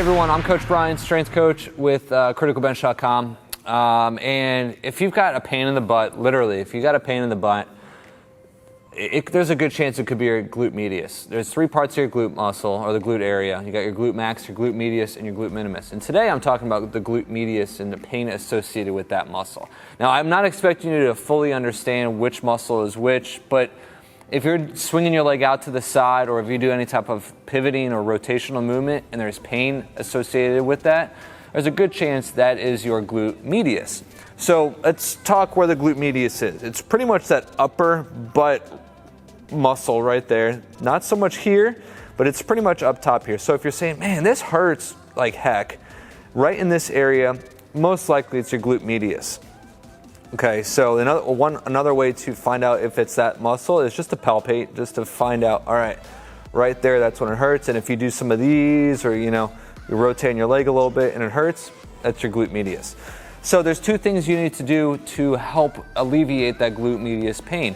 everyone, I'm Coach Brian, strength coach with Criticalbench.com. And if you've got a pain in the butt, literally, if you've got a pain in the butt, there's a good chance it could be your glute medius. There's three parts of your glute muscle, or the glute area. You got your glute max, your glute medius, and your glute minimus. And today I'm talking about the glute medius and the pain associated with that muscle. Now, I'm not expecting you to fully understand which muscle is which, but if you're swinging your leg out to the side, or if you do any type of pivoting or rotational movement and there's pain associated with that, there's a good chance that is your glute medius. So let's talk where the glute medius is. It's pretty much that upper butt muscle right there. Not so much here, but it's pretty much up top here. So if you're saying, man, this hurts like heck, right in this area, most likely it's your glute medius. Okay, so another way to find out if it's that muscle is just to palpate, just to find out, all right, right there, that's when it hurts. And if you do some of these, or you're rotating your leg a little bit and it hurts, that's your glute medius. So there's two things you need to do to help alleviate that glute medius pain.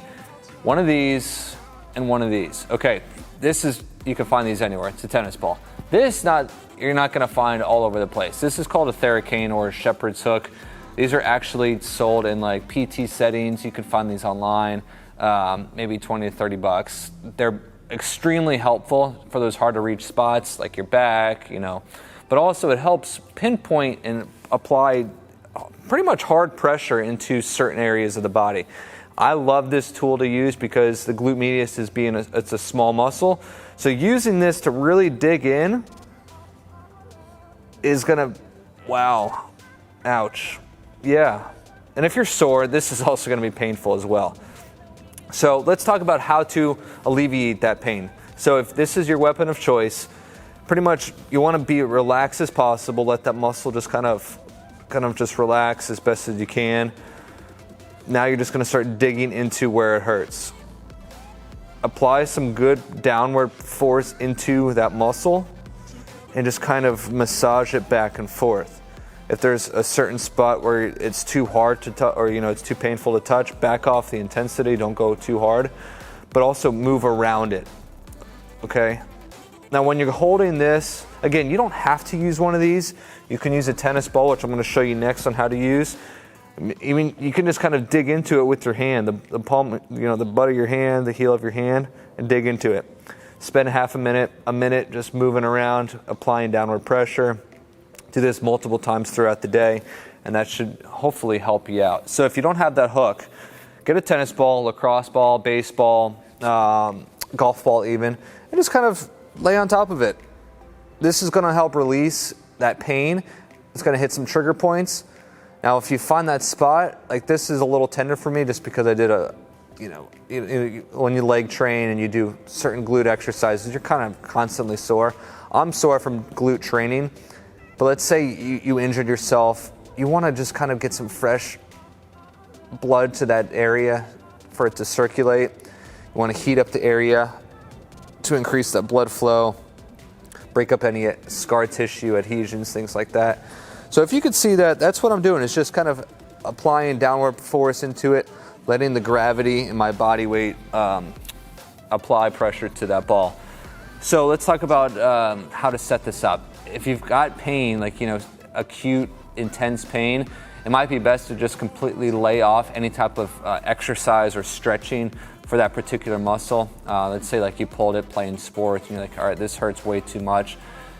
One of these and one of these. Okay, you can find these anywhere. It's a tennis ball. You're not gonna find all over the place. This is called a Theracane or a shepherd's hook. These are actually sold in like PT settings. You can find these online, maybe 20 to 30 bucks. They're extremely helpful for those hard to reach spots like your back, but also it helps pinpoint and apply pretty much hard pressure into certain areas of the body. I love this tool to use because the glute medius it's a small muscle. So using this to really dig in is gonna, wow, ouch. Yeah, and if you're sore, this is also gonna be painful as well. So let's talk about how to alleviate that pain. So if this is your weapon of choice, pretty much you wanna be relaxed as possible, let that muscle just kind of just relax as best as you can. Now you're just gonna start digging into where it hurts. Apply some good downward force into that muscle and just kind of massage it back and forth. If there's a certain spot where it's too hard to touch, or it's too painful to touch, back off the intensity, don't go too hard, but also move around it, okay? Now when you're holding this, again, you don't have to use one of these. You can use a tennis ball, which I'm gonna show you next on how to use. Even you can just kind of dig into it with your hand, the palm, the butt of your hand, the heel of your hand, and dig into it. Spend a minute just moving around, applying downward pressure. Do this multiple times throughout the day, and that should hopefully help you out. So if you don't have that hook, get a tennis ball, lacrosse ball, baseball, golf ball even, and just kind of lay on top of it. This is gonna help release that pain. It's gonna hit some trigger points. Now, if you find that spot, like this is a little tender for me just because I did when you leg train and you do certain glute exercises, you're kind of constantly sore. I'm sore from glute training. But let's say you injured yourself, you want to just kind of get some fresh blood to that area for it to circulate. You want to heat up the area to increase that blood flow, break up any scar tissue, adhesions, things like that. So if you could see that, that's what I'm doing. It's just kind of applying downward force into it, letting the gravity and my body weight apply pressure to that ball. So let's talk about how to set this up. If you've got pain, like acute, intense pain, it might be best to just completely lay off any type of exercise or stretching for that particular muscle. Let's say like you pulled it playing sports and you're like, all right, this hurts way too much.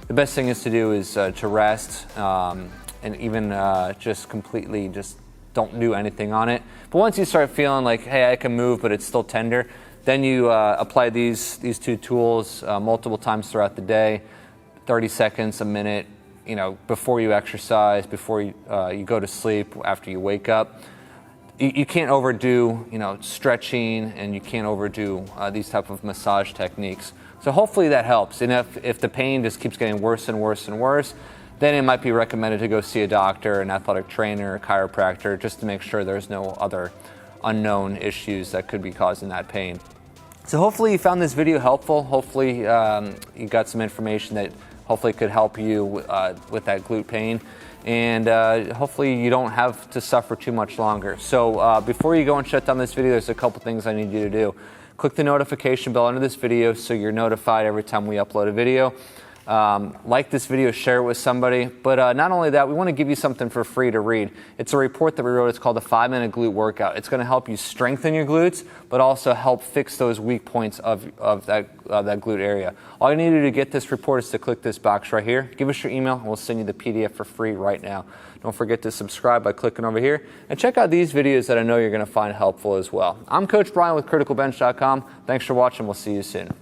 The best thing is to do is to rest and even just completely just don't do anything on it. But once you start feeling like, hey, I can move, but it's still tender, then you apply these two tools multiple times throughout the day, 30 seconds, a minute, before you exercise, before you go to sleep, after you wake up. You can't overdo, stretching, and you can't overdo these type of massage techniques. So hopefully that helps. And if the pain just keeps getting worse and worse and worse, then it might be recommended to go see a doctor, an athletic trainer, a chiropractor, just to make sure there's no other unknown issues that could be causing that pain. So hopefully you found this video helpful. Hopefully you got some information that hopefully could help you with that glute pain. And hopefully you don't have to suffer too much longer. So before you go and shut down this video, there's a couple things I need you to do. Click the notification bell under this video so you're notified every time we upload a video. Like this video, share it with somebody. But not only that, we want to give you something for free to read. It's a report that we wrote. It's called the 5-Minute Glute Workout. It's going to help you strengthen your glutes, but also help fix those weak points of that glute area. All you need to do to get this report is to click this box right here. Give us your email, and we'll send you the PDF for free right now. Don't forget to subscribe by clicking over here. And check out these videos that I know you're going to find helpful as well. I'm Coach Brian with Criticalbench.com. Thanks for watching. We'll see you soon.